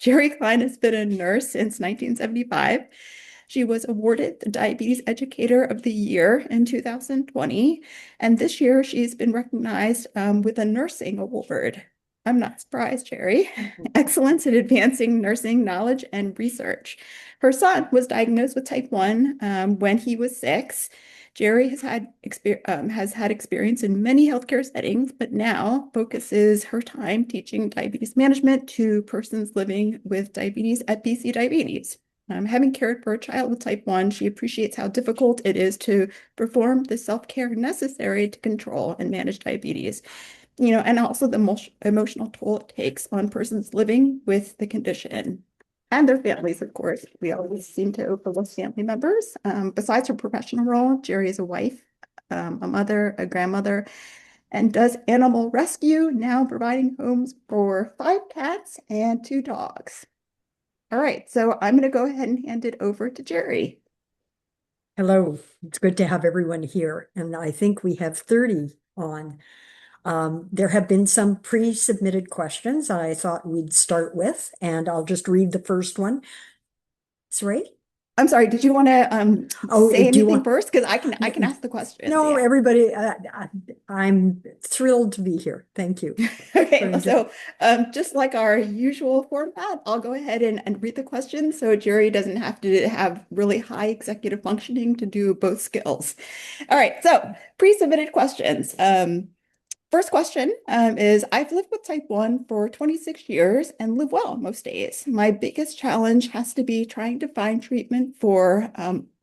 Gerri Klein has been a nurse since 1975. She was awarded the Diabetes Educator of the Year in 2020, and this year she's been recognized with a nursing award. I'm not surprised, Gerri. Excellence in advancing nursing knowledge and research. Her son was diagnosed with type 1 when he was 6. Gerri has had experience in many healthcare settings, but now focuses her time teaching diabetes management to persons living with diabetes at BC Diabetes. Having cared for a child with type 1, she appreciates how difficult it is to perform the self-care necessary to control and manage diabetes, and also the emotional toll it takes on persons living with the condition and their families, of course. We always seem to overlook family members. Besides her professional role, Gerri is a wife, a mother, a grandmother, and does animal rescue, now providing homes for 5 cats and 2 dogs. All right, so I'm going to go ahead and hand it over to Gerri. Hello, it's good to have everyone here, and I think we have 30 on. There have been some pre-submitted questions I thought we'd start with, and I'll just read the first one. It's right. I'm sorry, did you want to Oh, say do you anything want? first? Because I can ask the questions. No, Yeah. everybody, I'm thrilled to be here. Thank you. Okay, Very good. so just like our usual format, I'll go ahead and read the questions so Gerri doesn't have to have really high executive functioning to do both skills. All right, so pre-submitted questions. First question is, I've lived with type 1 for 26 years and live well most days. My biggest challenge has to be trying to find treatment for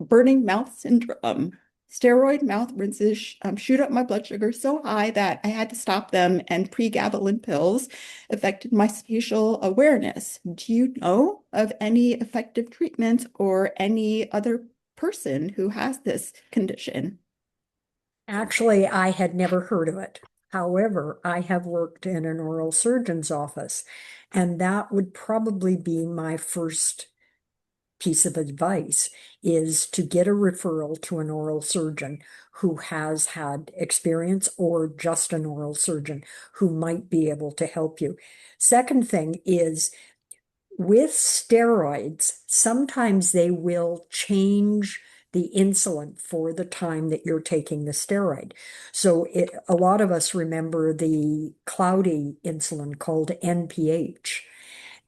burning mouth syndrome. Steroid mouth rinses shoot up my blood sugar so high that I had to stop them, and pregabalin pills affected my spatial awareness. Do you know of any effective treatment or any other person who has this condition? Actually, I had never heard of it. However, I have worked in an oral surgeon's office, and that would probably be my first piece of advice is to get a referral to an oral surgeon who has had experience or just an oral surgeon who might be able to help you. Second thing is with steroids, sometimes they will change the insulin for the time that you're taking the steroid. So a lot of us remember the cloudy insulin called NPH.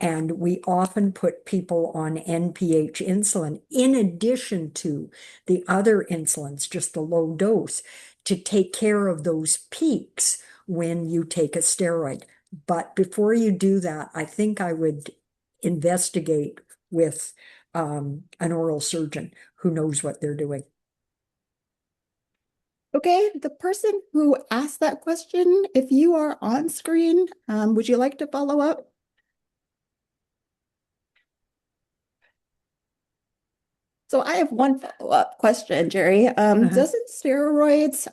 And we often put people on NPH insulin in addition to the other insulins, just the low dose, to take care of those peaks when you take a steroid. But before you do that, I think I would investigate with an oral surgeon who knows what they're doing. Okay, the person who asked that question, if you are on screen, would you like to follow up? So I have one follow-up question, Gerri. Uh-huh. Doesn't steroids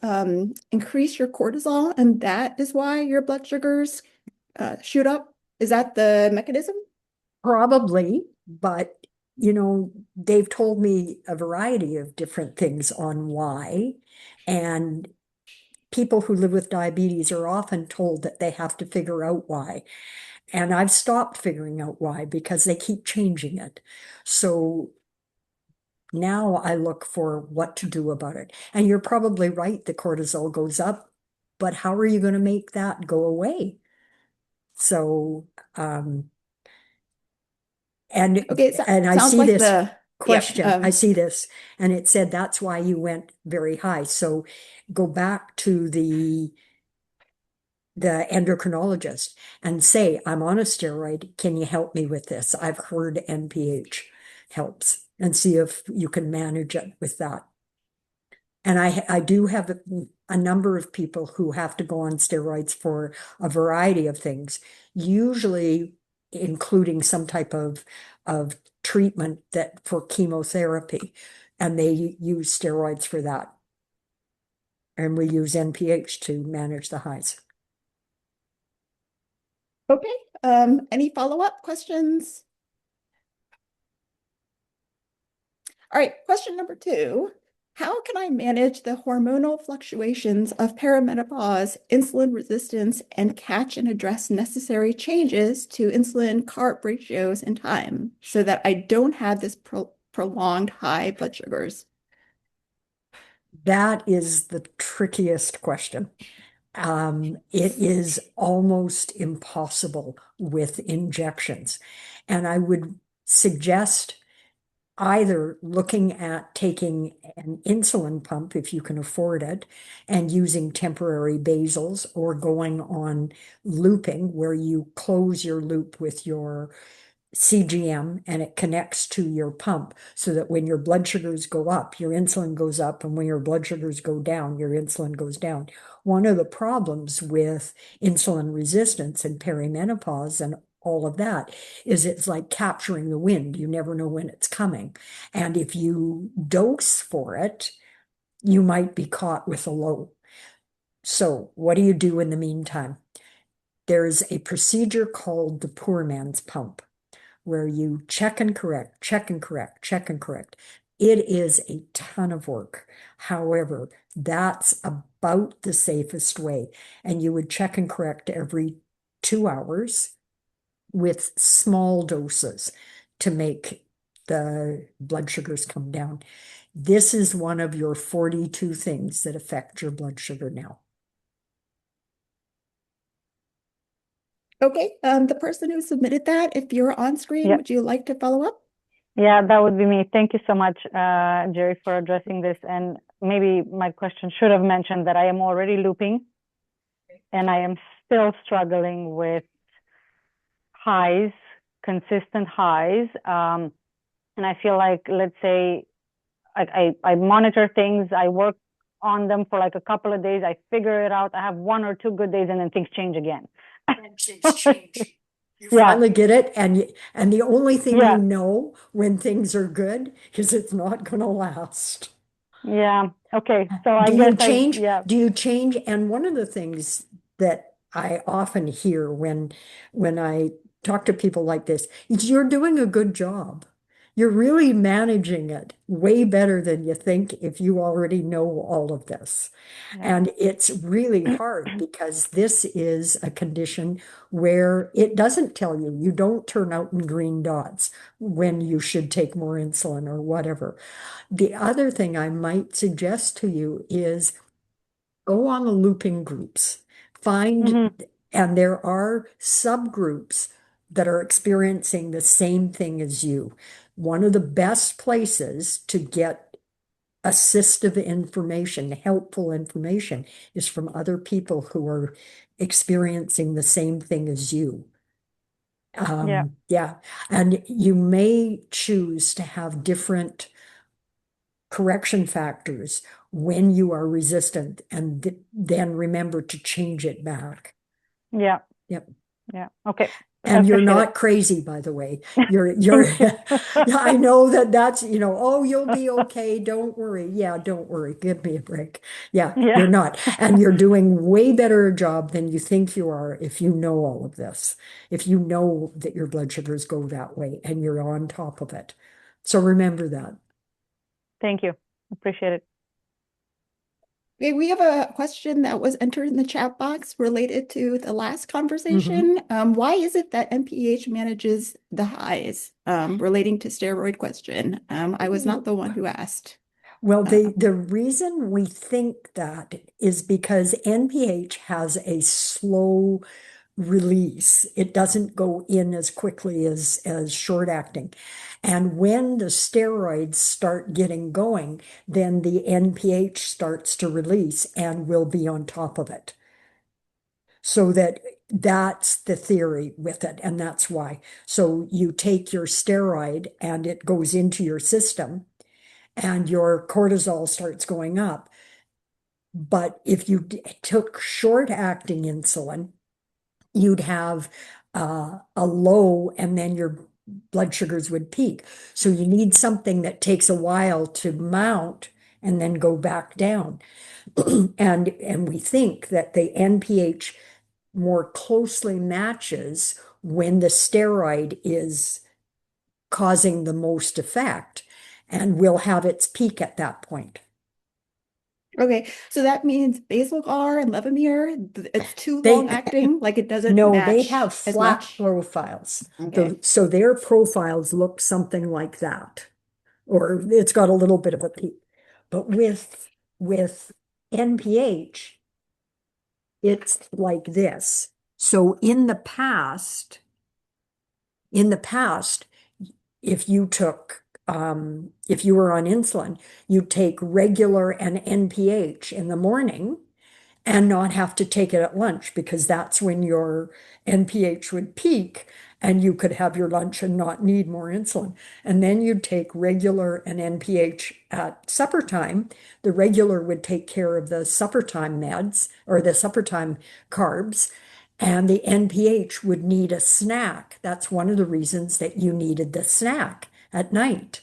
increase your cortisol, and that is why your blood sugars shoot up? Is that the mechanism? Probably, but they've told me a variety of different things on why. And people who live with diabetes are often told that they have to figure out why. And I've stopped figuring out why because they keep changing it. So now I look for what to do about it. And you're probably right, the cortisol goes up, but how are you going to make that go away? So, and Okay, so and I sounds see like this the, yeah, question, I see this, and it said that's why you went very high. So go back to the endocrinologist and say, I'm on a steroid. Can you help me with this? I've heard NPH helps, and see if you can manage it with that. And I do have a number of people who have to go on steroids for a variety of things, usually including some type of treatment that for chemotherapy, and they use steroids for that. And we use NPH to manage the highs. okay. Any follow-up questions? All right, question number 2. How can I manage the hormonal fluctuations of perimenopause, insulin resistance, and catch and address necessary changes to insulin carb ratios in time so that I don't have this prolonged high blood sugars? That is the trickiest question. It is almost impossible with injections. And I would suggest either looking at taking an insulin pump if you can afford it and using temporary basals, or going on looping where you close your loop with your CGM and it connects to your pump so that when your blood sugars go up, your insulin goes up, and when your blood sugars go down, your insulin goes down. One of the problems with insulin resistance and perimenopause and all of that is it's like capturing the wind. You never know when it's coming. And if you dose for it, you might be caught with a low. So, what do you do in the meantime? There's a procedure called the poor man's pump where you check and correct, check and correct, check and correct. It is a ton of work. However, that's about the safest way. And you would check and correct every 2 hours with small doses to make the blood sugars come down. This is one of your 42 things that affect your blood sugar now. Okay, the person who submitted that, if you're on screen, Yeah, would you like to follow up? yeah, that would be me. Thank you so much, Gerri, for addressing this. And maybe my question should have mentioned that I am already looping and I am still struggling with highs, consistent highs. And I feel like, let's say, I monitor things, I work on them for like a couple of days, I figure it out, I have 1 or 2 good days, and then things change again. And things change. You Yeah, finally get it, and the only thing you yeah, know when things are good is it's not going to last. yeah. Okay, so I Do guess you change? yeah. Do you change? And one of the things that I often hear when I talk to people like this is you're doing a good job. You're really managing it way better than you think if you already know all of this. Yeah. And it's really hard because this is a condition where it doesn't tell you. You don't turn out in green dots when you should take more insulin or whatever. The other thing I might suggest to you is go on the looping groups. Find, Hmm. and there are subgroups that are experiencing the same thing as you. One of the best places to get assistive information, helpful information, is from other people who are experiencing the same thing as you. Yeah. Yeah, and you may choose to have different correction factors when you are resistant, and then remember to change it back. Yeah. Yep. Yeah. Okay. I And you're appreciate it. not crazy, by the way. You're, Thank you. yeah, I know that's, oh, you'll be okay. Don't worry. Yeah, don't worry. Give me a break. Yeah, Yeah. you're not. And you're doing way better a job than you think you are if you know all of this. If you know that your blood sugars go that way and you're on top of it. So remember that. Thank you. Appreciate it. Okay, we have a question that was entered in the chat box related to the last Mhm. conversation. Why is it that NPH manages the highs relating to steroid question? I was not the one who asked. Well, Uh, the reason we think that is because NPH has a slow release. It doesn't go in as quickly as short acting. And when the steroids start getting going, then the NPH starts to release and will be on top of it. So that's the theory with it, and that's why. So you take your steroid and it goes into your system and your cortisol starts going up. But if you took short acting insulin, you'd have a low and then your blood sugars would peak. So you need something that takes a while to mount and then go back down. And we think that the NPH more closely matches when the steroid is causing the most effect and will have its peak at that point. Okay, so that means Basal-R and Levemir, it's too long They acting, like it doesn't no, they match have as flat much. profiles. Okay. So their profiles look something like that, or it's got a little bit of a peak. But with NPH, it's like this. So in the past, if you took if you were on insulin, you'd take regular and NPH in the morning and not have to take it at lunch because that's when your NPH would peak and you could have your lunch and not need more insulin. And then you'd take regular and NPH at supper time. The regular would take care of the supper time meds or the supper time carbs. And the NPH would need a snack. That's one of the reasons that you needed the snack at night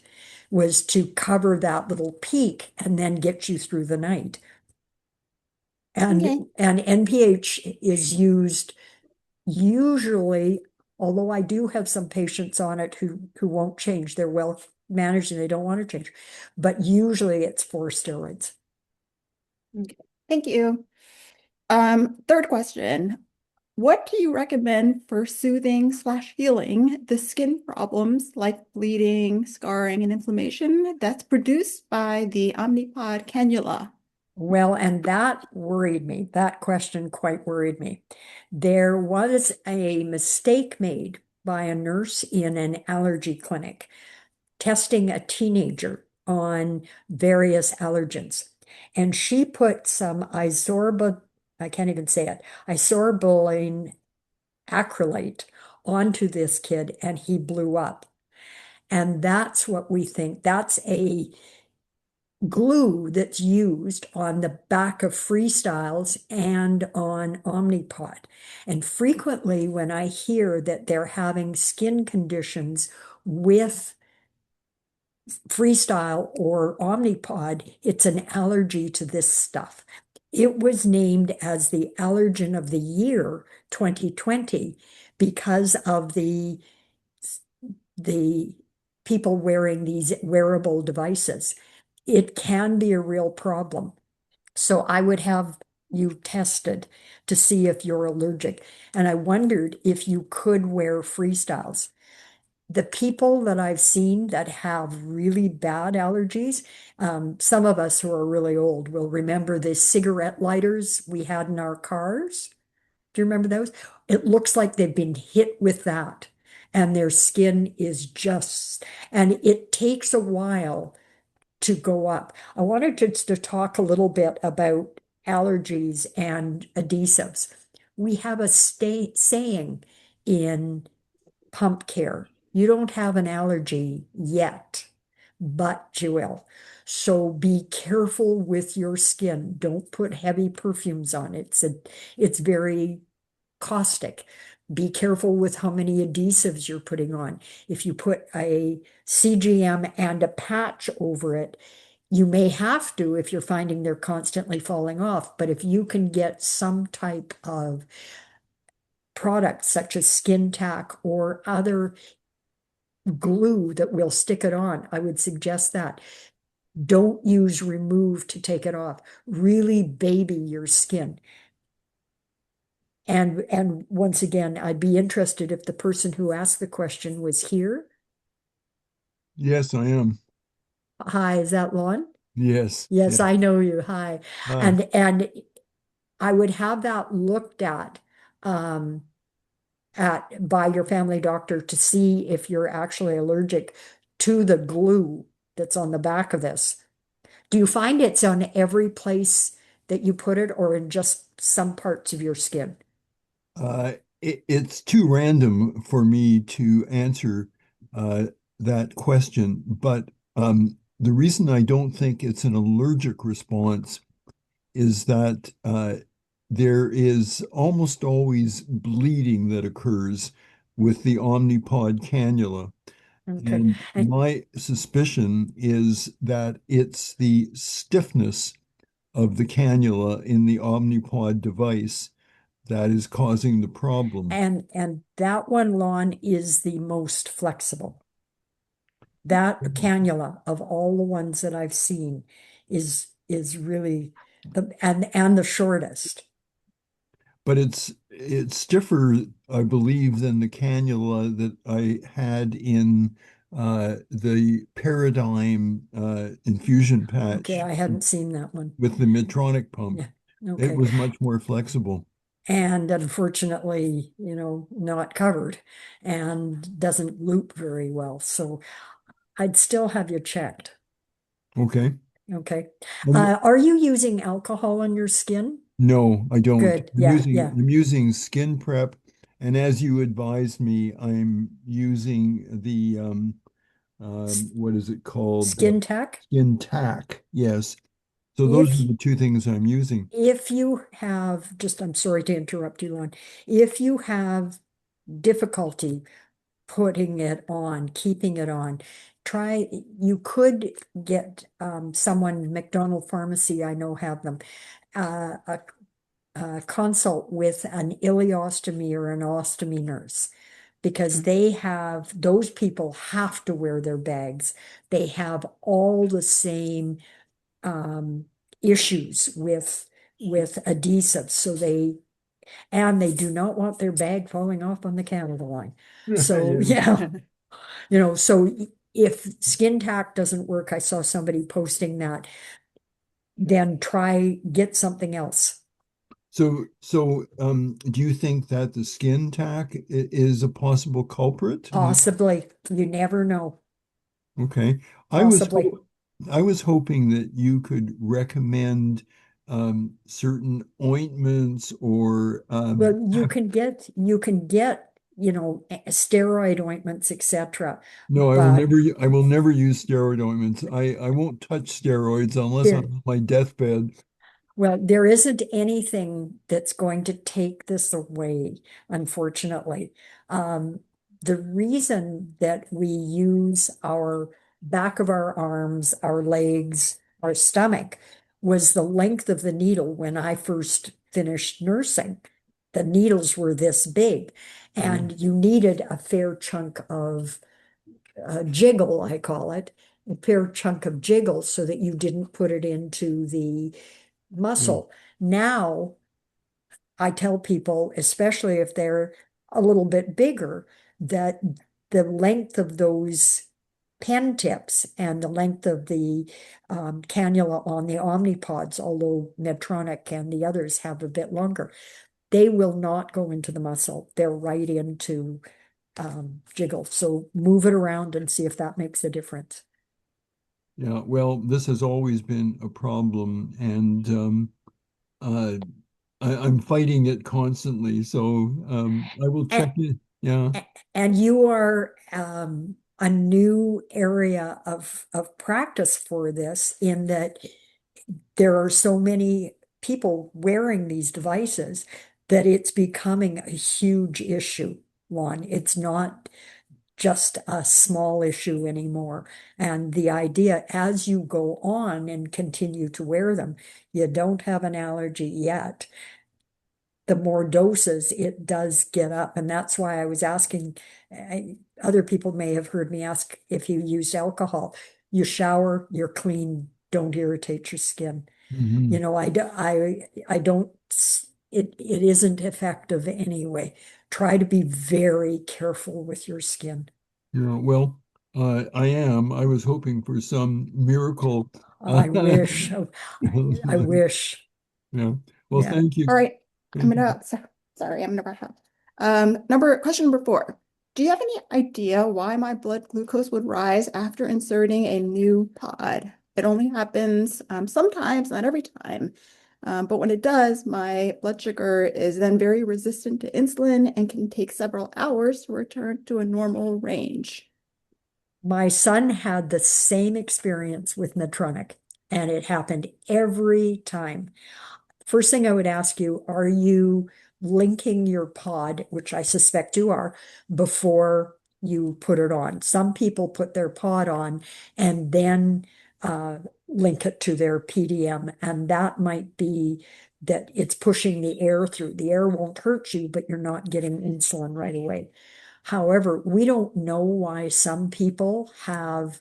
was to cover that little peak and then get you through the night. Okay. And NPH is used usually, although I do have some patients on it who won't change. They're well managed and they don't want to change. But usually it's for steroids. Okay. Thank you. Third question. What do you recommend for soothing slash healing the skin problems like bleeding, scarring, and inflammation that's produced by the Omnipod cannula? Well, and that worried me. That question quite worried me. There was a mistake made by a nurse in an allergy clinic testing a teenager on various allergens. And she put some I can't even say it, isorbulene acrylate onto this kid and he blew up. And that's what we think. That's a glue that's used on the back of freestyles and on Omnipod. And frequently, when I hear that they're having skin conditions with freestyle or Omnipod, it's an allergy to this stuff. It was named as the allergen of the year 2020 because of the people wearing these wearable devices. It can be a real problem. So I would have you tested to see if you're allergic. And I wondered if you could wear freestyles. The people that I've seen that have really bad allergies, some of us who are really old will remember the cigarette lighters we had in our cars. Do you remember those? It looks like they've been hit with that, and their skin is just, and it takes a while to go up. I wanted to talk a little bit about allergies and adhesives. We have a saying in pump care. You don't have an allergy yet, but you will. So be careful with your skin. Don't put heavy perfumes on. It's very caustic. Be careful with how many adhesives you're putting on. If you put a CGM and a patch over it, you may have to if you're finding they're constantly falling off. But if you can get some type of product such as skin tack or other glue that will stick it on, I would suggest that. Don't use remove to take it off. Really baby your skin. And once again, I'd be interested if the person who asked the question was here. Yes, I am. Hi, is that Lon? Yes. Yes, Yeah. I know you. Hi. Hi. And I would have that looked um, at by your family doctor to see if you're actually allergic to the glue that's on the back of this. Do you find it's on every place that you put it or in just some parts of your skin? It's too random for me to answer uh, that question, but the reason I don't think it's an allergic response is that there is almost always bleeding that occurs with the Omnipod cannula. Okay. And my suspicion is that it's the stiffness of the cannula in the Omnipod device that is causing the problem. And that one, Lon, is the most flexible. That cannula of all the ones that I've seen is really and the shortest. But it's stiffer, I believe, than the cannula that I had in the Paradigm infusion Okay, patch I hadn't seen that one. with the Medtronic pump. Yeah. It Okay. was much more flexible. And unfortunately, not covered and doesn't loop very well. So I'd still have you checked. Okay. Okay. And Are you using alcohol on your skin? no, I don't. Good. Yeah, yeah. I'm using Skin Prep, and as you advised me, I'm using the S- what is it called? Skin tack. Skin Tack. Yes. So those are If the two things I'm using. if you have I'm sorry to interrupt you, Lon. If you have difficulty putting it on, keeping it on, you could get someone, McDonald Pharmacy, I know have them, a consult with an ileostomy or an ostomy nurse because those people have to wear their bags. They have all the same um, issues with adhesives. And they do not want their bag falling off on the Canada line. So Yeah. yeah, so if skin tack doesn't work, I saw somebody posting that, then get something else. Do you think that the Skin Tack is a possible culprit? Possibly. You never know. Okay. I was Possibly. ho I was hoping that you could recommend certain ointments or Well, you can get, steroid ointments, etc. no, But I will never use steroid ointments. I won't touch steroids unless I'm there, on my deathbed. well, there isn't anything that's going to take this away, unfortunately. Um, the reason that we use our back of our arms, our legs, our stomach was the length of the needle when I first finished nursing. The needles were this big, Mm, and you needed a fair chunk of jiggle, I call it, a fair chunk of jiggle so that you didn't put it into the mm, muscle. Now, I tell people, especially if they're a little bit bigger, that the length of those pen tips and the length of the cannula on the Omnipods, although Medtronic and the others have a bit longer, they will not go into the muscle. They're right into jiggle. So move it around and see if that makes a difference. yeah, well, this has always been a problem, and uh, I'm fighting it constantly. So I will And, check it. Yeah. and you are a new area of practice for this in that there are so many people wearing these devices that it's becoming a huge issue, Lon. It's not just a small issue anymore. And the idea, as you go on and continue to wear them, you don't have an allergy yet. The more doses, it does get up. And that's why I was asking, other people may have heard me ask if you used alcohol. You shower, you're clean, don't irritate your skin. Mhm. I don't, it isn't effective anyway. Try to be very careful with your skin. Yeah, well, I am. I was hoping for some miracle. I wish, I wish. Yeah. Well, Yeah. thank All you. right, I'm Thank you. gonna, sorry, I'm gonna wrap up. Question number 4. Do you have any idea why my blood glucose would rise after inserting a new pod? It only happens sometimes, not every time. But when it does, my blood sugar is then very resistant to insulin and can take several hours to return to a normal range. My son had the same experience with Medtronic, and it happened every time. First thing I would ask you, are you linking your pod, which I suspect you are, before you put it on? Some people put their pod on and then uh, link it to their PDM, and that might be that it's pushing the air through. The air won't hurt you, but you're not getting insulin right away. However, we don't know why some people have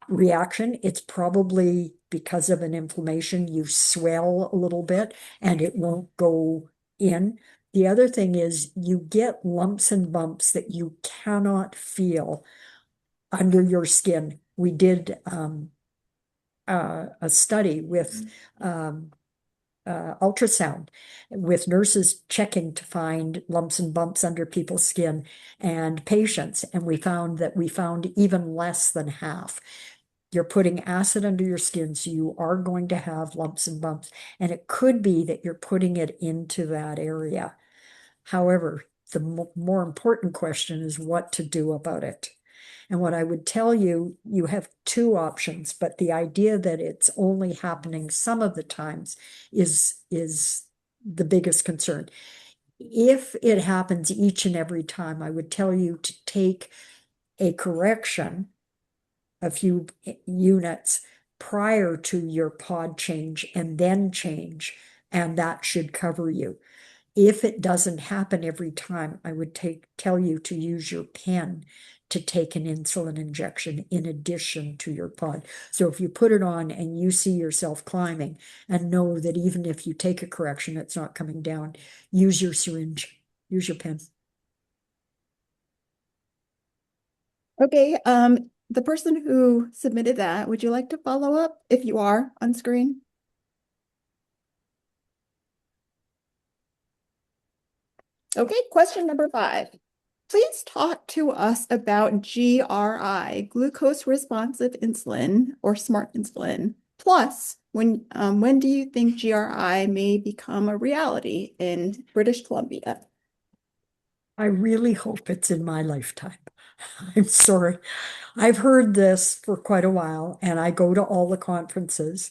reaction. It's probably because of an inflammation, you swell a little bit and it won't go in. The other thing is you get lumps and bumps that you cannot feel under your skin. We did a study with ultrasound with nurses checking to find lumps and bumps under people's skin and patients. And we found even less than half. You're putting acid under your skin, so you are going to have lumps and bumps. And it could be that you're putting it into that area. However, the more important question is what to do about it. And what I would tell you, you have two options, but the idea that it's only happening some of the times is the biggest concern. If it happens each and every time, I would tell you to take a correction, a few units prior to your pod change and then change, and that should cover you. If it doesn't happen every time, I would tell you to use your pen to take an insulin injection in addition to your pod. So if you put it on and you see yourself climbing and know that even if you take a correction, it's not coming down, use your syringe, use your pen. Okay, the person who submitted that, would you like to follow up if you are on screen? Okay, question number 5. Please talk to us about GRI, glucose responsive insulin or smart insulin. Plus, when do you think GRI may become a reality in British Columbia? I really hope it's in my lifetime. I'm sorry. I've heard this for quite a while, and I go to all the conferences,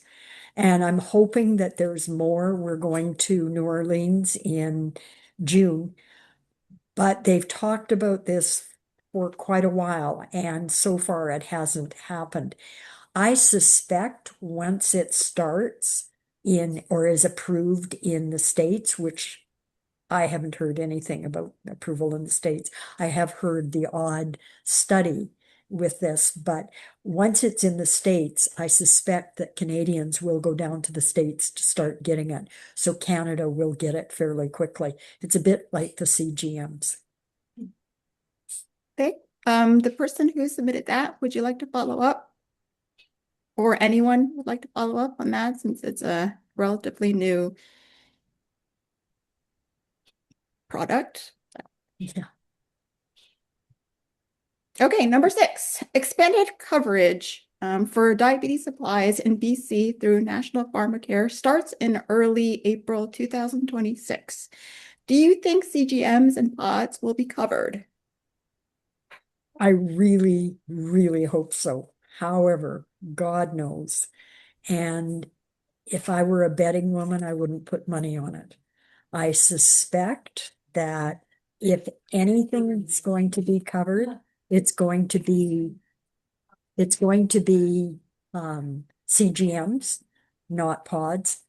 and I'm hoping that there's more. We're going to New Orleans in June, but they've talked about this for quite a while, and so far it hasn't happened. I suspect once it starts in or is approved in the States, which I haven't heard anything about approval in the States. I have heard the odd study with this, but once it's in the States, I suspect that Canadians will go down to the States to start getting it. So Canada will get it fairly quickly. It's a bit like the CGMs. Okay, the person who submitted that, would you like to follow up? Or anyone would like to follow up on that since it's a relatively new product? Yeah. Okay, number 6, expanded coverage for diabetes supplies in BC through National Pharmacare starts in early April 2026. Do you think CGMs and pods will be covered? I really, really hope so. However, God knows. And if I were a betting woman, I wouldn't put money on it. I suspect that if anything's going to be covered, it's going to be CGMs, not pods.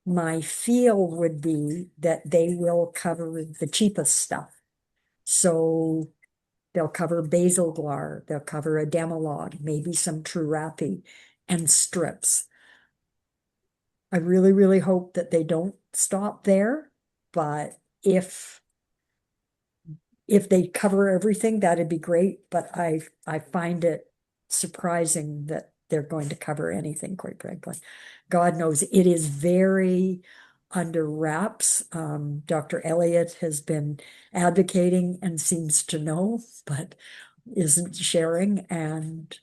My feel would be that they will cover the cheapest stuff. So they'll cover Basaglar, they'll cover Ademelog, maybe some Trurapi and strips. I really, really hope that they don't stop there, but if they cover everything, that'd be great, but I find it surprising that they're going to cover anything, quite frankly. God knows it is very under wraps. Dr. Elliott has been advocating and seems to know, but isn't sharing, and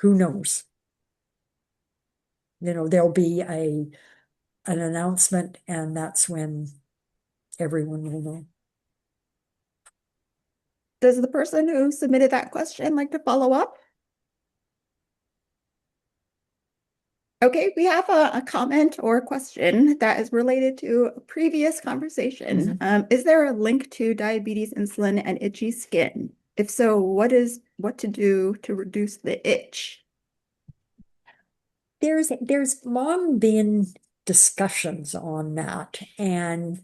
who knows? There'll be an announcement, and that's when everyone will know. Does the person who submitted that question like to follow up? Okay, we have a comment or a question that is related to a previous conversation. Is there a link to diabetes, insulin, and itchy skin? If so, what to do to reduce the itch? There's long been discussions on that, and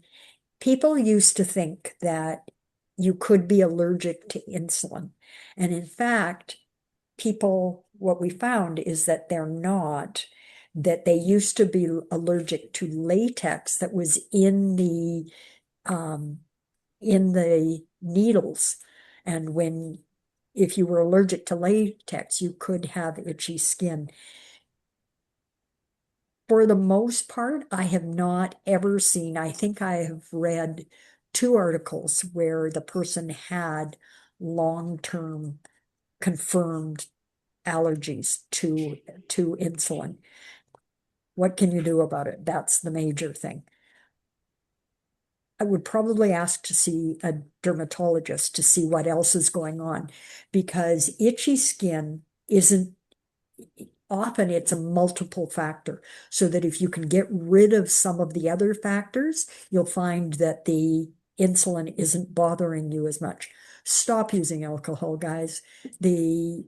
people used to think that you could be allergic to insulin. And in fact, what we found is that they're not. that they used to be allergic to latex that was um, in the needles. And if you were allergic to latex, you could have itchy skin. For the most part, I have not ever seen, I think I have read 2 articles where the person had long-term confirmed allergies to insulin. What can you do about it? That's the major thing. I would probably ask to see a dermatologist to see what else is going on, because itchy skin isn't often, it's a multiple factor, so that if you can get rid of some of the other factors, you'll find that the insulin isn't bothering you as much. Stop using alcohol, guys. The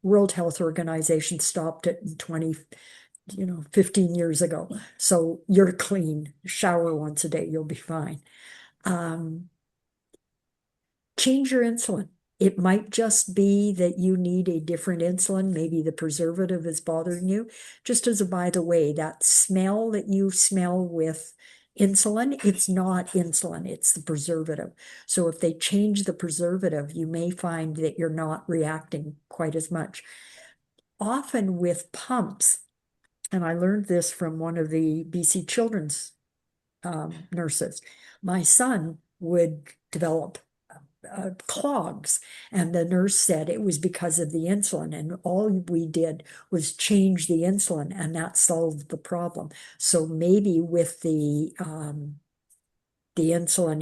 World Health Organization stopped it in 15 years ago. So you're clean. Shower once a day, you'll be fine. Change your insulin. It might just be that you need a different insulin. Maybe the preservative is bothering you. Just as a by the way, that smell that you smell with insulin, it's not insulin, it's the preservative. So if they change the preservative, you may find that you're not reacting quite as much. Often with pumps, and I learned this from one of the BC children's nurses, my son would develop clogs, and the nurse said it was because of the insulin, and all we did was change the insulin, and that solved the problem. So maybe with the insulin,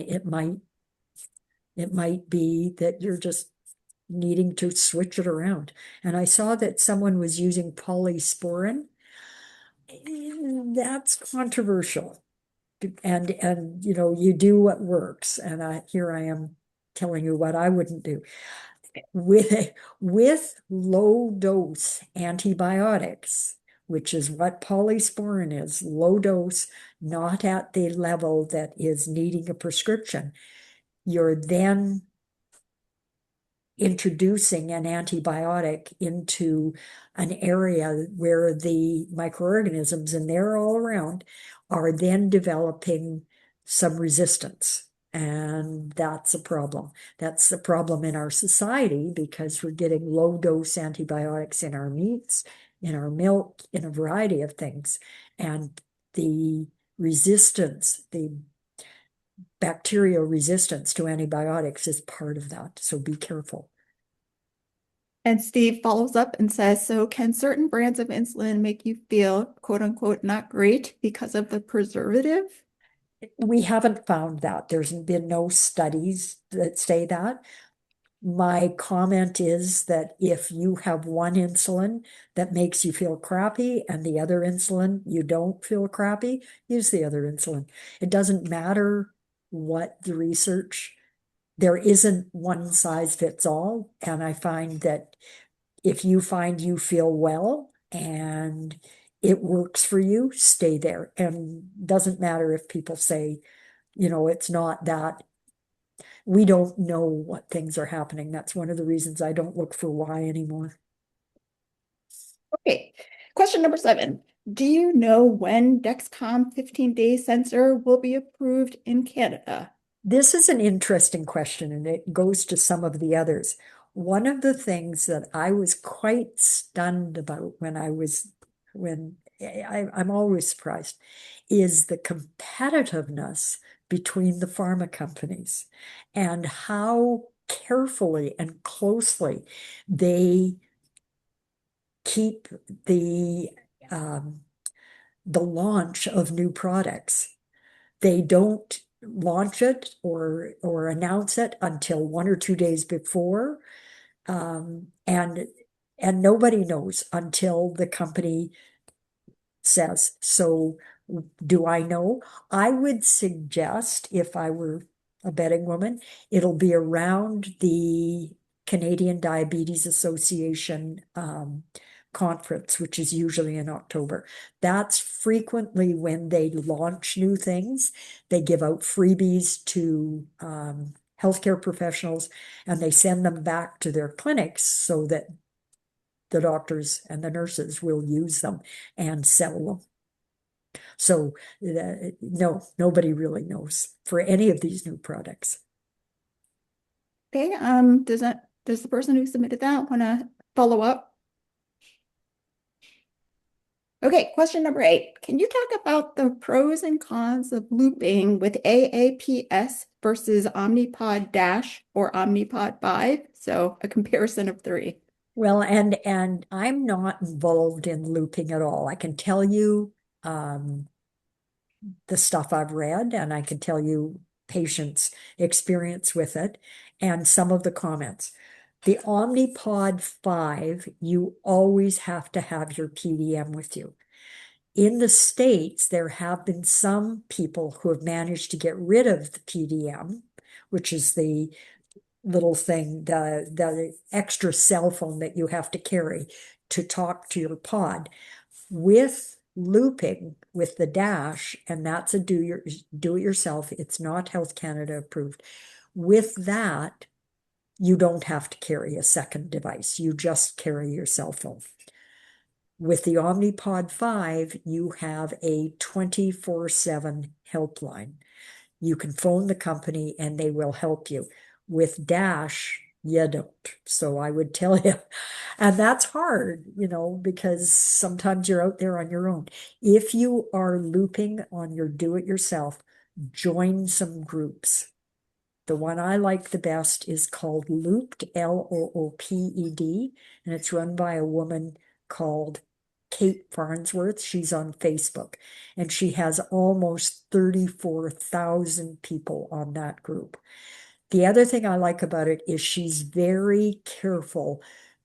it might be that you're just needing to switch it around. And I saw that someone was using polysporin. That's controversial, and you do what works, and here I am telling you what I wouldn't do. With low dose antibiotics, which is what polysporin is, low dose, not at the level that is needing a prescription, you're then introducing an antibiotic into an area where the microorganisms, and they're all around, are then developing some resistance. And that's a problem. That's the problem in our society, because we're getting low dose antibiotics in our meats, in our milk, in a variety of things. And the resistance, the bacterial resistance to antibiotics is part of that. So be careful. And Steve follows up and says, so can certain brands of insulin make you feel quote unquote not great because of the preservative? We haven't found that. There's been no studies that say that. My comment is that if you have one insulin that makes you feel crappy and the other insulin you don't feel crappy, use the other insulin. It doesn't matter what the research, there isn't one size fits all. And I find that if you find you feel well and it works for you, stay there. And doesn't matter if people say, it's not that. We don't know what things are happening. That's one of the reasons I don't look for why anymore. Okay, question number 7. Do you know when Dexcom 15-day sensor will be approved in Canada? This is an interesting question, and it goes to some of the others. One of the things that I was quite stunned about I'm always surprised, is the competitiveness between the pharma companies and how carefully and closely they keep the launch of new products. They don't launch it or announce it until 1 or 2 days before, and nobody knows until the company says. So do I know? I would suggest, if I were a betting woman, it'll be around the Canadian Diabetes Association conference, which is usually in October. That's frequently when they launch new things. They give out freebies to healthcare professionals, and they send them back to their clinics so that the doctors and the nurses will use them and sell them. So no, nobody really knows for any of these new products. Okay, does the person who submitted that want to follow up? Okay, question number 8. Can you talk about the pros and cons of looping with AAPS versus Omnipod Dash or Omnipod 5? So a comparison of 3. Well, and I'm not involved in looping at all. I can tell you the stuff I've read, and I can tell you patients' experience with it and some of the comments. The Omnipod 5, you always have to have your PDM with you. In the States, there have been some people who have managed to get rid of the PDM, which is the little thing, the extra cell phone that you have to carry to talk to your pod. With looping with the Dash, and that's a do it yourself, it's not Health Canada approved. With that, you don't have to carry a second device, you just carry your cell phone. With the Omnipod 5, you have a 24/7 helpline. You can phone the company and they will help you. With Dash, you don't. So I would tell you, and that's hard, because sometimes you're out there on your own. If you are looping on your do-it-yourself, join some groups. The one I like the best is called Looped, Looped, and it's run by a woman called Kate Farnsworth. She's on Facebook, and she has almost 34,000 people on that group. The other thing I like about it is she's very careful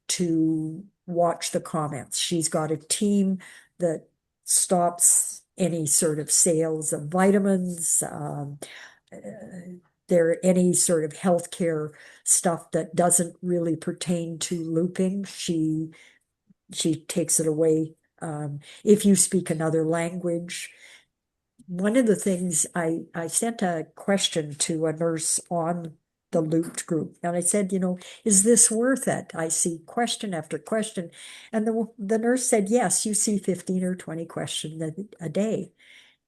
to watch the comments. She's got a team that stops any sort of sales of vitamins, there any sort of healthcare stuff that doesn't really pertain to looping. She takes it away. If you speak another language, one of the things I sent a question to a nurse on the looped group, and I said, is this worth it? I see question after question, and the nurse said, yes, you see 15 or 20 questions a day,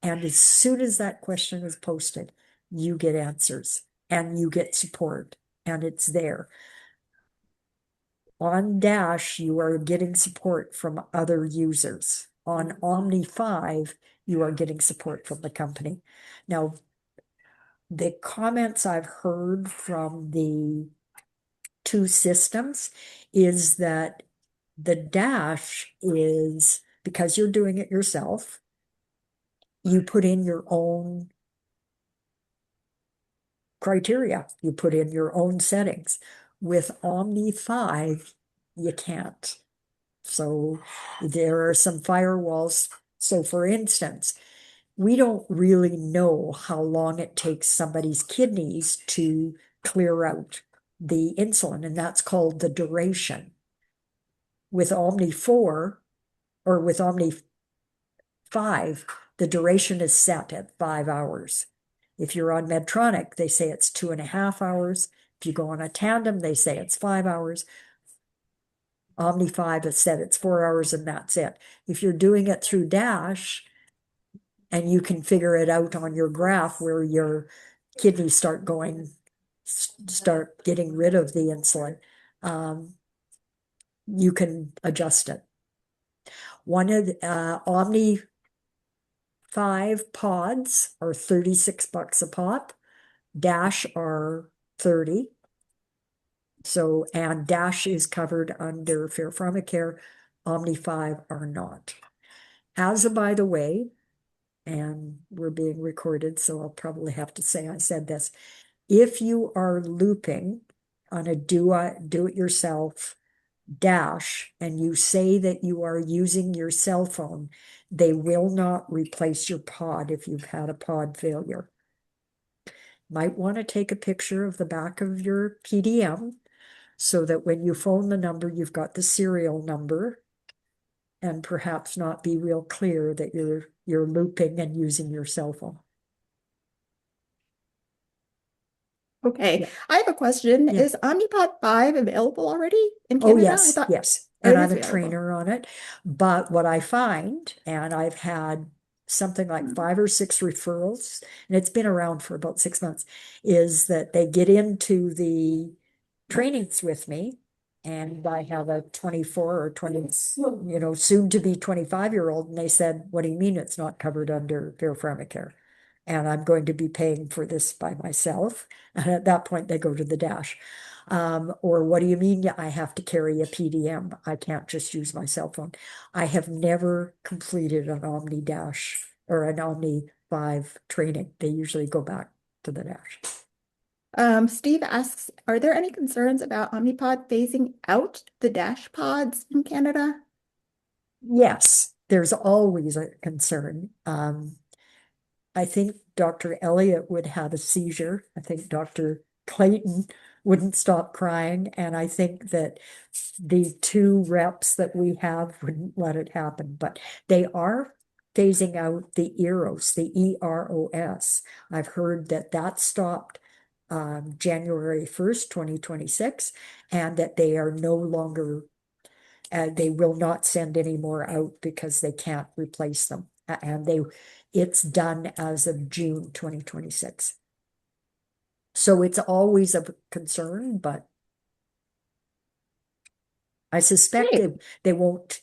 and as soon as that question is posted, you get answers and you get support, and it's there. On Dash, you are getting support from other users. On Omni 5, you are getting support from the company. Now, the comments I've heard from the two systems is that the Dash is, because you're doing it yourself, you put in your own criteria, you put in your own settings. With Omni 5, you can't. So there are some firewalls. So for instance, we don't really know how long it takes somebody's kidneys to clear out the insulin, and that's called the duration. With Omni 4 or with Omni 5, the duration is set at 5 hours. If you're on Medtronic, they say it's 2.5 hours. If you go on a Tandem, they say it's 5 hours. Omni 5 has said it's 4 hours and that's it. If you're doing it through Dash, and you can figure it out on your graph where your kidneys start getting rid of the insulin, you can adjust it. One of the Omni 5 pods are $36 a pop. Dash are 30. So, and Dash is covered under Fair Pharmacare. Omni 5 are not. As a by the way, and we're being recorded, so I'll probably have to say I said this. If you are looping on a do-it-yourself Dash and you say that you are using your cell phone, they will not replace your pod if you've had a pod failure. Might want to take a picture of the back of your PDM so that when you phone the number, you've got the serial number, and perhaps not be real clear that you're looping and using your cell phone. Okay, I have a question. Yeah. Is Omnipod 5 available already in Oh, Canada? yes, yes. It and I'm is a available. trainer on it. But what I find, and I've had something like 5 or 6 referrals, and it's been around for about 6 months, is that they get into the trainings with me. And I have a 24 or 20, soon to be 25-year-old. And they said, what do you mean it's not covered under Fair Pharmacare? And I'm going to be paying for this by myself. And at that point, they go to the dash. Or what do you mean I have to carry a PDM? I can't just use my cell phone. I have never completed an Omni Dash or an Omni 5 training. They usually go back to the dash. Steve asks, are there any concerns about Omnipod phasing out the dash pods in Canada? Yes, there's always a concern. I think Dr. Elliott would have a seizure. I think Dr. Clayton wouldn't stop crying. And I think that the 2 reps that we have wouldn't let it happen. But they are phasing out the EROS, the EROS. I've heard that that stopped January 1st, 2026, and that they are no longer, they will not send any more out because they can't replace them. And it's done as of June 2026. So it's always a concern, but I suspect Great. they won't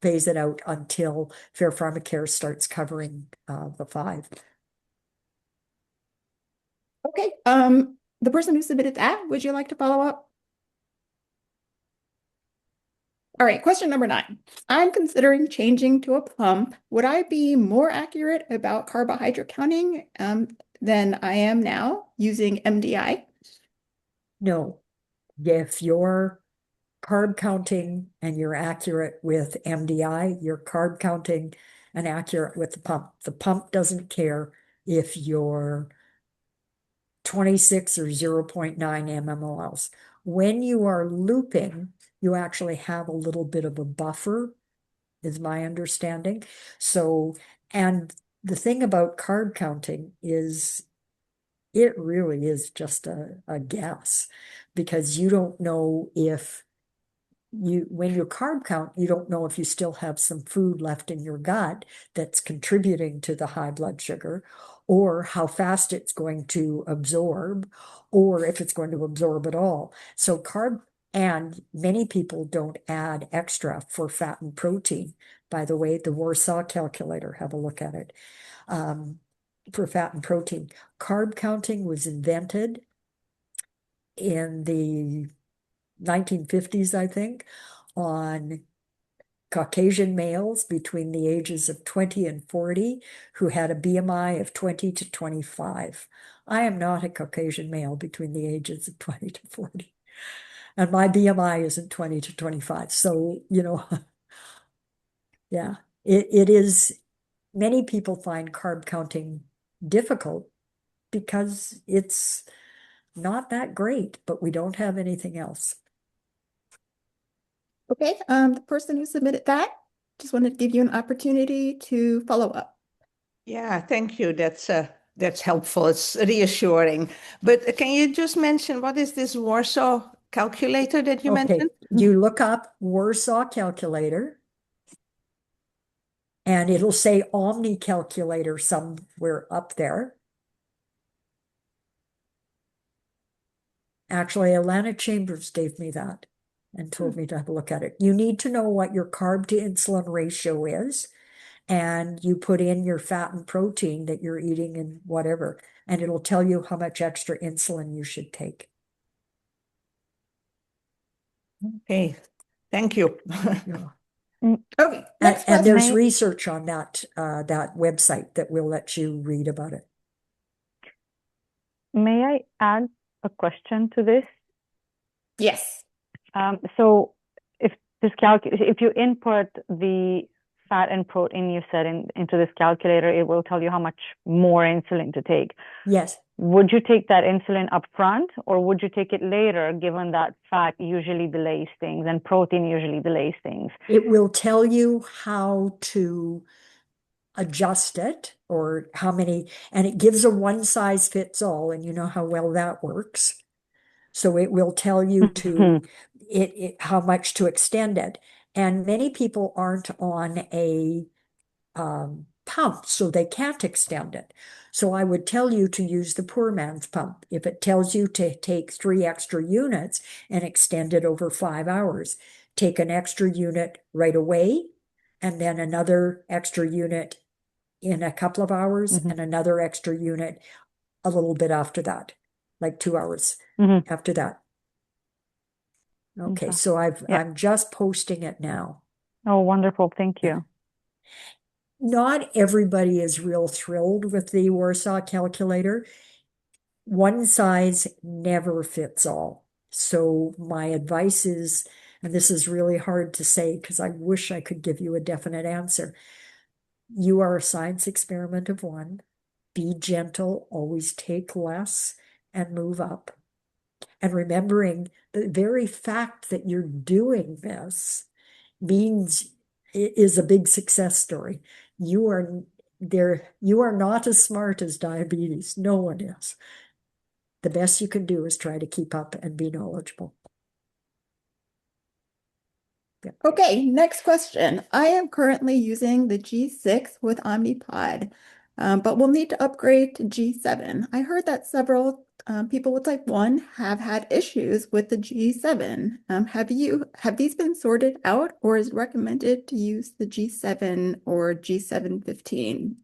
phase it out until Fair Pharmacare starts covering the 5. Okay. The person who submitted that, would you like to follow up? All right, question number 9. I'm considering changing to a pump. Would I be more accurate about carbohydrate counting than I am now using MDI? No, if you're carb counting and you're accurate with MDI, you're carb counting and accurate with the pump. The pump doesn't care if you're 26 or 0.9 mmol. When you are looping, you actually have a little bit of a buffer, is my understanding. So, and the thing about carb counting is it really is just a guess, because you don't know if when you carb count, you don't know if you still have some food left in your gut that's contributing to the high blood sugar, or how fast it's going to absorb, or if it's going to absorb at all. So and many people don't add extra for fat and protein. By the way, the Warsaw calculator, have a look at it. For fat and protein, carb counting was invented in the 1950s, I think, on Caucasian males between the ages of 20 and 40 who had a BMI of 20 to 25. I am not a Caucasian male between the ages of 20 to 40. And my BMI isn't 20 to 25. So, yeah, it is. Many people find carb counting difficult because it's not that great, but we don't have anything else. Okay, the person who submitted that, just wanted to give you an opportunity to follow up. Yeah, thank you. That's helpful. It's reassuring. But can you just mention what is this Warsaw calculator that you Okay, mentioned? you look up Warsaw calculator and it'll say Omni calculator somewhere up there. Actually, Alana Chambers gave me that and told me to have a look at it. You need to know what your carb to insulin ratio is, and you put in your fat and protein that you're eating and whatever, and it'll tell you how much extra insulin you should take. Okay, thank you. Yeah. Okay, next And there's question. research on that website that will let you read about it. May I add a question to this? Yes. So if you input the fat and protein you said into this calculator, it will tell you how much more insulin to take. Yes. Would you take that insulin up front, or would you take it later, given that fat usually delays things and protein usually delays things? It will tell you how to adjust it, or how many, and it gives a one size fits all, and you know how well that works. So it will tell you to, how much to extend it. And many people aren't on a pump, so they can't extend it. So I would tell you to use the poor man's pump. If it tells you to take 3 extra units and extend it over 5 hours, take an extra unit right away, and then another extra unit in a couple of hours, Mhm. and another extra unit a little bit after that, like 2 hours Mhm. after that. Okay, Okay. so Yeah. I'm just posting it now. Oh, wonderful. Thank you. Not everybody is real thrilled with the Warsaw calculator. One size never fits all. So my advice is, and this is really hard to say because I wish I could give you a definite answer. You are a science experiment of one. Be gentle, always take less and move up. And remembering the very fact that you're doing this means it is a big success story. You are there, you are not as smart as diabetes. No one is. The best you can do is try to keep up and be knowledgeable. Yeah. Okay, next question. I am currently using the G6 with Omnipod, but will need to upgrade to G7. I heard that several people with type 1 have had issues with the G7. Have these been sorted out, or is it recommended to use the G7 or G715?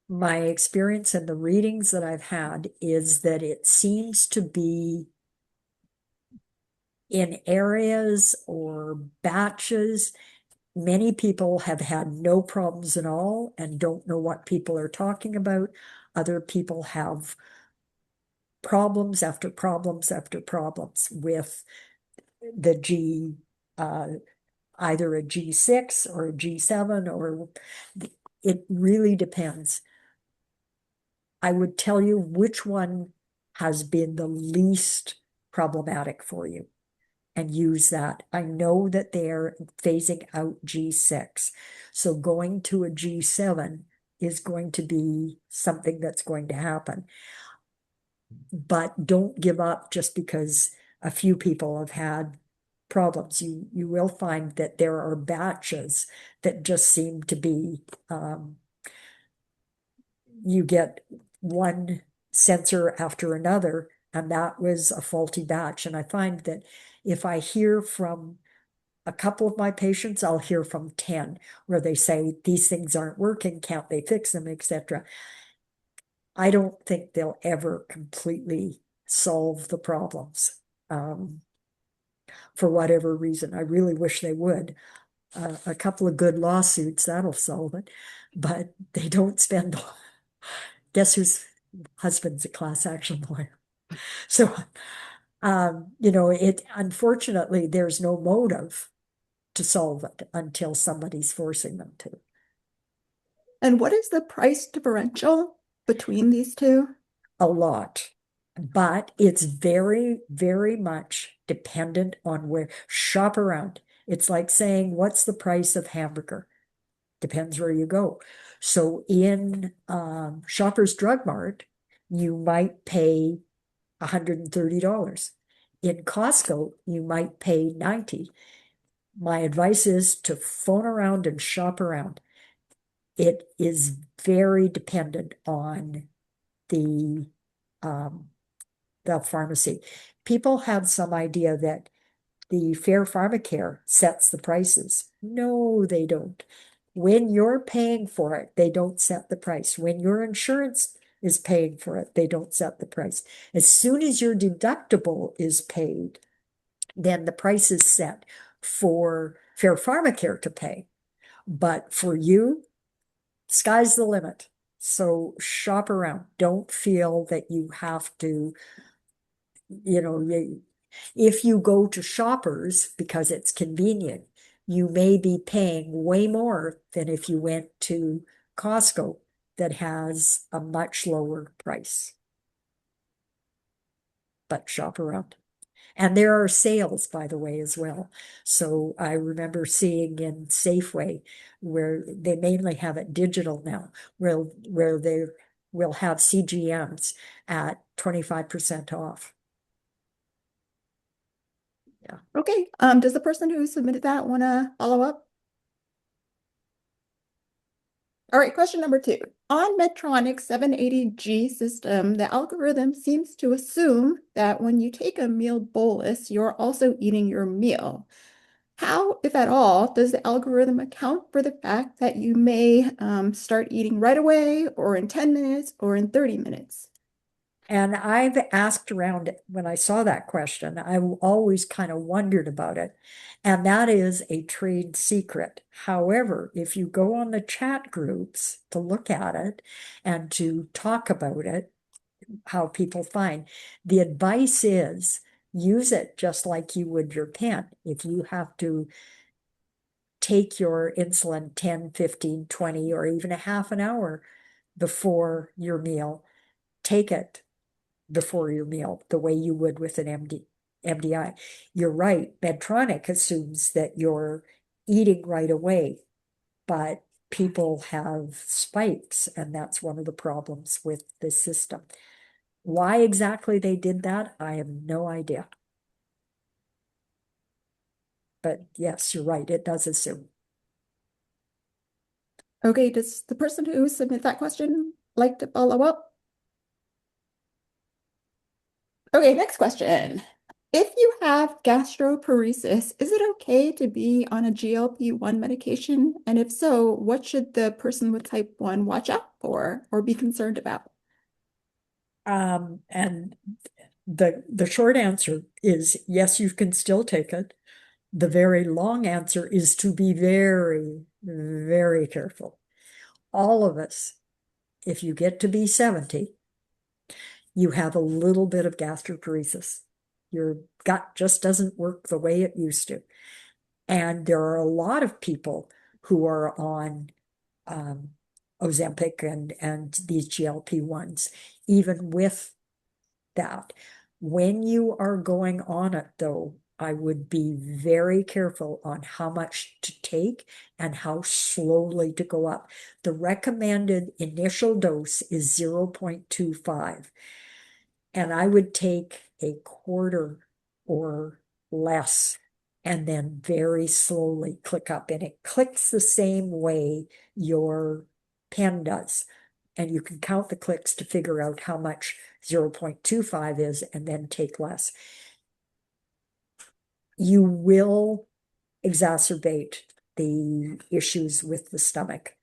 My experience and the readings that I've had is that it seems to be in areas or batches. Many people have had no problems at all and don't know what people are talking about. Other people have problems after problems after problems with the either a G6 or a G7, or it really depends. I would tell you which one has been the least problematic for you and use that. I know that they're phasing out G6. So going to a G7 is going to be something that's going to happen. But don't give up just because a few people have had problems. You will find that there are batches that just seem to be you get one sensor after another, and that was a faulty batch. And I find that if I hear from a couple of my patients, I'll hear from 10 where they say these things aren't working, can't they fix them, etc. I don't think they'll ever completely solve the problems for whatever reason. I really wish they would. A couple of good lawsuits, that'll solve it, but they don't spend. Guess whose husband's a class action lawyer? So, it unfortunately there's no motive to solve it until somebody's forcing them to. And what is the price differential between these two? A lot, but it's very, very much dependent on where. Shop around. It's like saying, what's the price of hamburger? Depends where you go. So in Shoppers Drug Mart, you might pay $130. In Costco, you might pay $90. My advice is to phone around and shop around. It is very dependent on the pharmacy. People have some idea that the Fair Pharmacare sets the prices. No, they don't. When you're paying for it, they don't set the price. When your insurance is paying for it, they don't set the price. As soon as your deductible is paid, then the price is set for Fair Pharmacare to pay. But for you, sky's the limit. So shop around. Don't feel that you have to, if you go to Shoppers because it's convenient, you may be paying way more than if you went to Costco that has a much lower price. But shop around. And there are sales, by the way, as well. So I remember seeing in Safeway where they mainly have it digital now, where they will have CGMs at 25% off. Okay, does the person who submitted that want to follow up? All right, question number 2. On Medtronic's 780G system, the algorithm seems to assume that when you take a meal bolus, you're also eating your meal. How, if at all, does the algorithm account for the fact that you may start eating right away, or in 10 minutes, or in 30 minutes? And I've asked around when I saw that question, I always kind of wondered about it. And that is a trade secret. However, if you go on the chat groups to look at it and to talk about it, how people find, the advice is use it just like you would your pen. If you have to take your insulin 10, 15, 20, or even a half an hour before your meal, take it before your meal, the way you would with an MDI. You're right. Medtronic assumes that you're eating right away, but people have spikes, and that's one of the problems with the system. Why exactly they did that, I have no idea. But yes, you're right. It does assume. Okay, does the person who submitted that question like to follow up? Okay, next question. If you have gastroparesis, is it okay to be on a GLP-1 medication? And if so, what should the person with type 1 watch out for or be concerned about? And the short answer is yes, you can still take it. The very long answer is to be very, very careful. All of us, if you get to be 70, you have a little bit of gastroparesis. Your gut just doesn't work the way it used to. And there are a lot of people who are on Ozempic and these GLP-1s, even with that. When you are going on it, though, I would be very careful on how much to take and how slowly to go up. The recommended initial dose is 0.25, and I would take a quarter or less and then very slowly click up. And it clicks the same way your pen does. And you can count the clicks to figure out how much 0.25 is and then take less. You will exacerbate the issues with the stomach.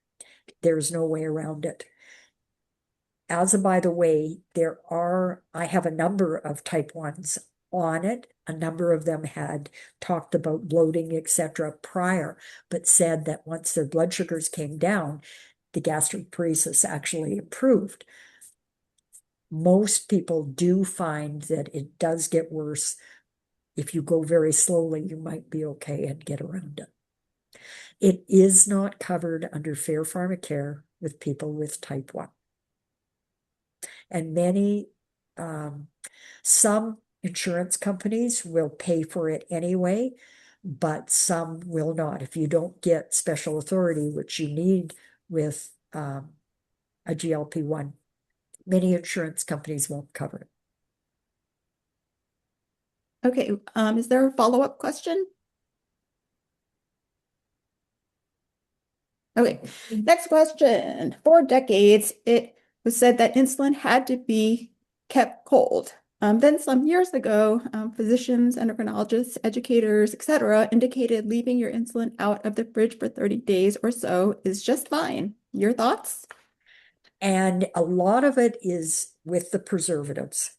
There's no way around it. As a by the way, I have a number of type 1s on it. A number of them had talked about bloating, etc. prior, but said that once their blood sugars came down, the gastroparesis actually improved. Most people do find that it does get worse. If you go very slowly, you might be okay and get around it. It is not covered under Fair Pharmacare with people with type 1. And some insurance companies will pay for it anyway, but some will not. If you don't get special authority, which you need with a GLP-1, many insurance companies won't cover it. Okay, is there a follow-up question? Okay, next question. For decades, it was said that insulin had to be kept cold. Then some years ago, physicians, endocrinologists, educators, etc., indicated leaving your insulin out of the fridge for 30 days or so is just fine. Your thoughts? And a lot of it is with the preservatives.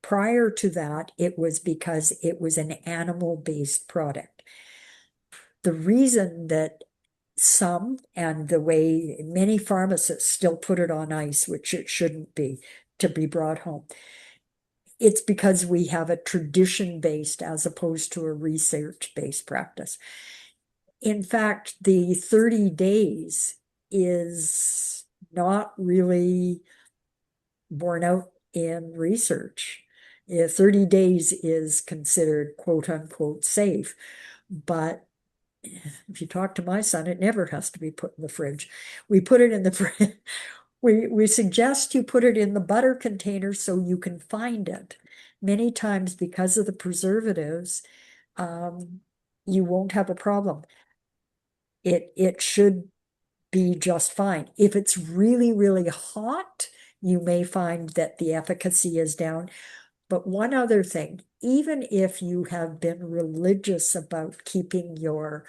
Prior to that, it was because it was an animal-based product. The reason that some, and the way many pharmacists still put it on ice, which it shouldn't be, to be brought home, it's because we have a tradition-based as opposed to a research-based practice. In fact, the 30 days is not really borne out in research. 30 days is considered quote unquote safe, but if you talk to my son, it never has to be put in the fridge. We put it in the fridge. We suggest you put it in the butter container so you can find it. many times because of the preservatives, you won't have a problem. It should be just fine. If it's really, really hot, you may find that the efficacy is down. But one other thing, even if you have been religious about keeping your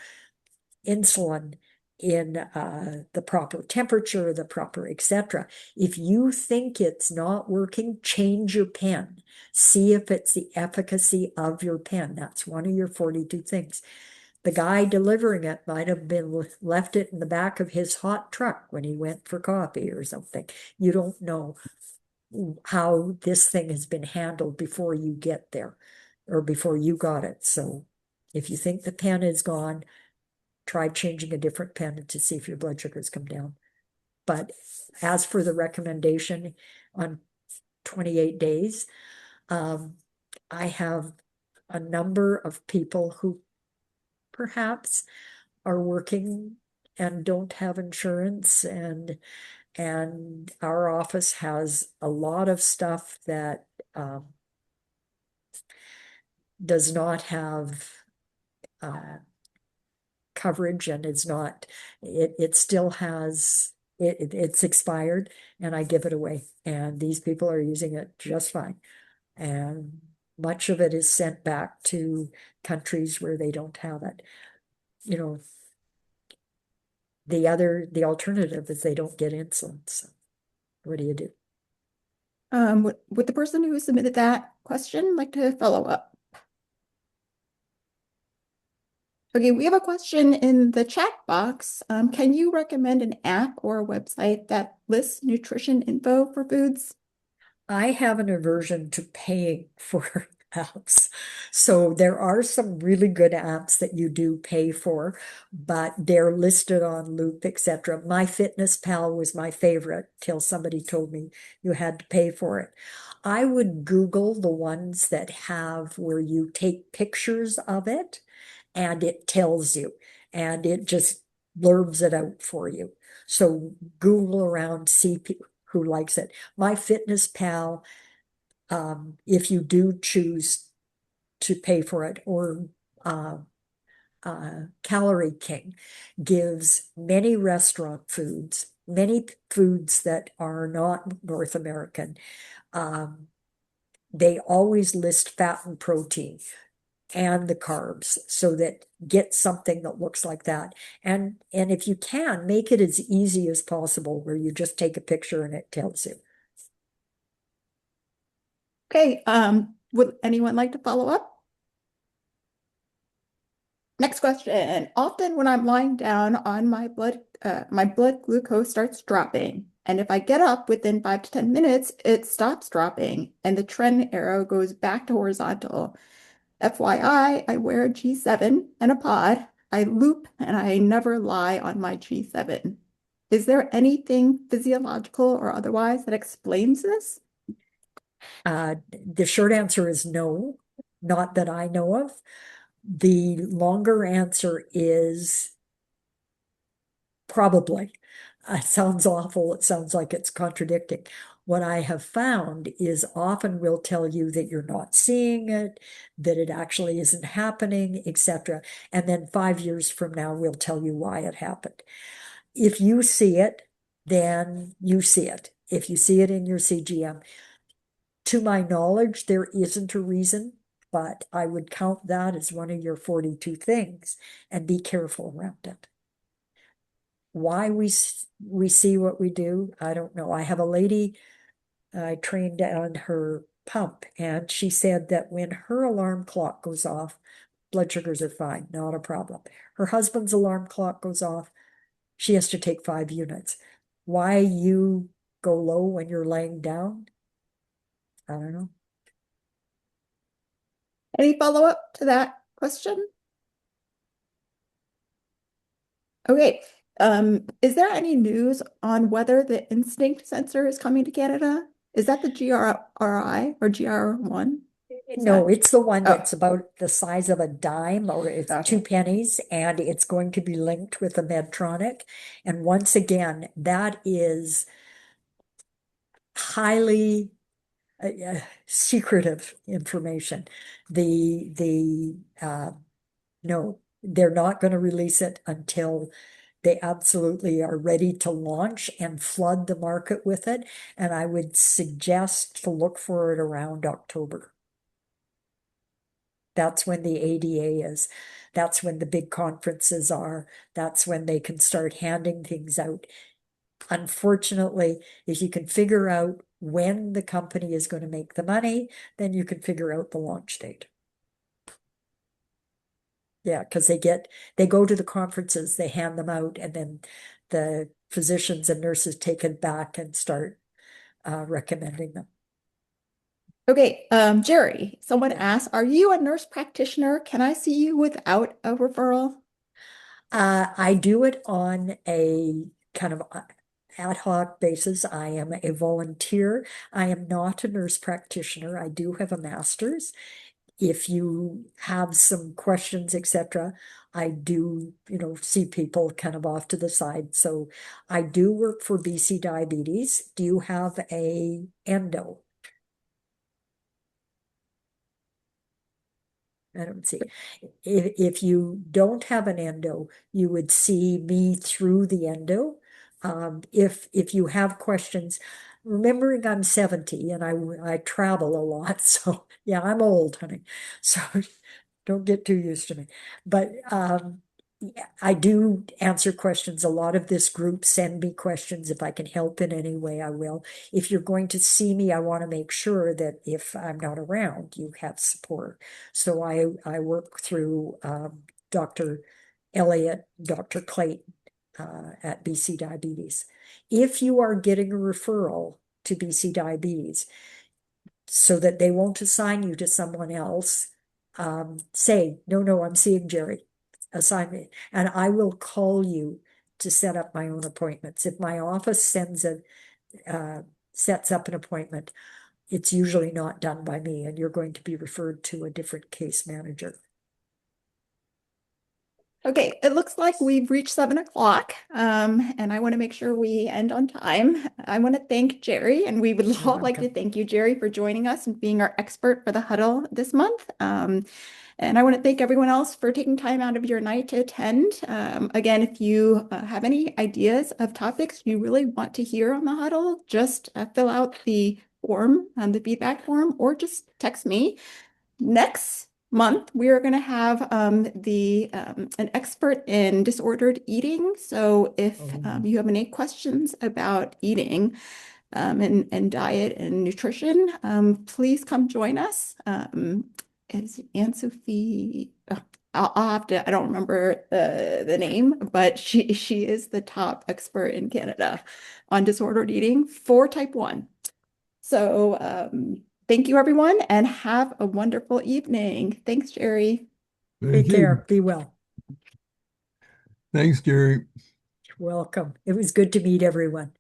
insulin in the proper temperature, the proper etc., if you think it's not working, change your pen. See if it's the efficacy of your pen. That's one of your 42 things. The guy delivering it might have been left it in the back of his hot truck when he went for coffee or something. You don't know how this thing has been handled before you get there or before you got it. So if you think the pen is gone, try changing a different pen to see if your blood sugars come down. But as for the recommendation on 28 days, I have a number of people who perhaps are working and don't have insurance, and our office has a lot of stuff that does not have coverage, and it's not, it still has, it's expired, and I give it away, and these people are using it just fine. And much of it is sent back to countries where they don't have it. You know, the alternative is they don't get insulin. So what do you do? Would the person who submitted that question like to follow up? Okay, we have a question in the chat box. Can you recommend an app or a website that lists nutrition info for foods? I have an aversion to paying for apps. So there are some really good apps that you do pay for, but they're listed on Loop, etc. MyFitnessPal was my favorite till somebody told me you had to pay for it. I would Google the ones that have where you take pictures of it and it tells you, and it just blurbs it out for you. So Google around, see who likes it. MyFitnessPal, if you do choose to pay for it, or Calorie King gives many restaurant foods, many foods that are not North American. They always list fat and protein and the carbs, so that get something that looks like that. And if you can, make it as easy as possible, where you just take a picture and it tells you. Okay, would anyone like to follow up? Next question. Often when I'm lying down on my blood glucose starts dropping. And if I get up within 5 to 10 minutes, it stops dropping and the trend arrow goes back to horizontal. FYI, I wear a G7 and a pod. I loop and I never lie on my G7. Is there anything physiological or otherwise that explains this? The short answer is no, not that I know of. The longer answer is probably. It sounds awful. It sounds like it's contradicting. What I have found is often we'll tell you that you're not seeing it, that it actually isn't happening, etc. And then 5 years from now, we'll tell you why it happened. If you see it, then you see it. If you see it in your CGM, to my knowledge, there isn't a reason, but I would count that as one of your 42 things and be careful around it. Why we see what we do, I don't know. I have a lady I trained on her pump, and she said that when her alarm clock goes off, blood sugars are fine, not a problem. Her husband's alarm clock goes off, she has to take 5 units. Why you go low when you're laying down? I don't know. Any follow-up to that question? Okay. Is there any news on whether the Instinct sensor is coming to Canada? Is that the GRI or GR1? No, it's the one Oh. that's about the size of a dime, or it's Gotcha. 2 pennies, and it's going to be linked with a Medtronic. And once again, that is highly secretive information. No, they're not going to release it until they absolutely are ready to launch and flood the market with it. And I would suggest to look for it around October. That's when the ADA is. That's when the big conferences are. That's when they can start handing things out. Unfortunately, if you can figure out when the company is going to make the money, then you can figure out the launch date. Yeah, because they go to the conferences, they hand them out, and then the physicians and nurses take it back and start recommending them. Okay, Gerri, someone Yeah. asked, are you a nurse practitioner? Can I see you without a referral? I do it on a kind of ad hoc basis. I am a volunteer. I am not a nurse practitioner. I do have a master's. If you have some questions, etc., I do, see people kind of off to the side. So I do work for BC Diabetes. Do you have a endo? I don't see. If you don't have an endo, you would see me through the endo. If you have questions, remembering I'm 70 and I travel a lot, so yeah, I'm old, honey. So don't get too used to me. But yeah, I do answer questions. A lot of this group send me questions. If I can help in any way, I will. If you're going to see me, I want to make sure that if I'm not around, you have support. So I work through Dr. Elliott, Dr. Clayton at BC Diabetes. If you are getting a referral to BC Diabetes so that they won't assign you to someone else, say, no, I'm seeing Gerri, assign me, and I will call you to set up my own appointments. If my office sets up an appointment, it's usually not done by me, and you're going to be referred to a different case manager. Okay, it looks like we've reached 7 o'clock, and I want to make sure we end on time. I want to thank Gerri, and we would You're all like to welcome. thank you, Gerri, for joining us and being our expert for the huddle this month. And I want to thank everyone else for taking time out of your night to attend. Again, if you have any ideas of topics you really want to hear on the huddle, just fill out the form, the feedback form, or just text me. Next month, we are going to have an expert in disordered eating. So if you have any questions about eating and diet and nutrition, please come join us. It's Anne-Sophie. I'll have to, I don't remember the name, but she is the top expert in Canada on disordered eating for type 1. So thank you, everyone, and have a wonderful evening. Thanks, Gerri. Take care. Be well. Thanks, Gerri. Welcome. It was good to meet everyone.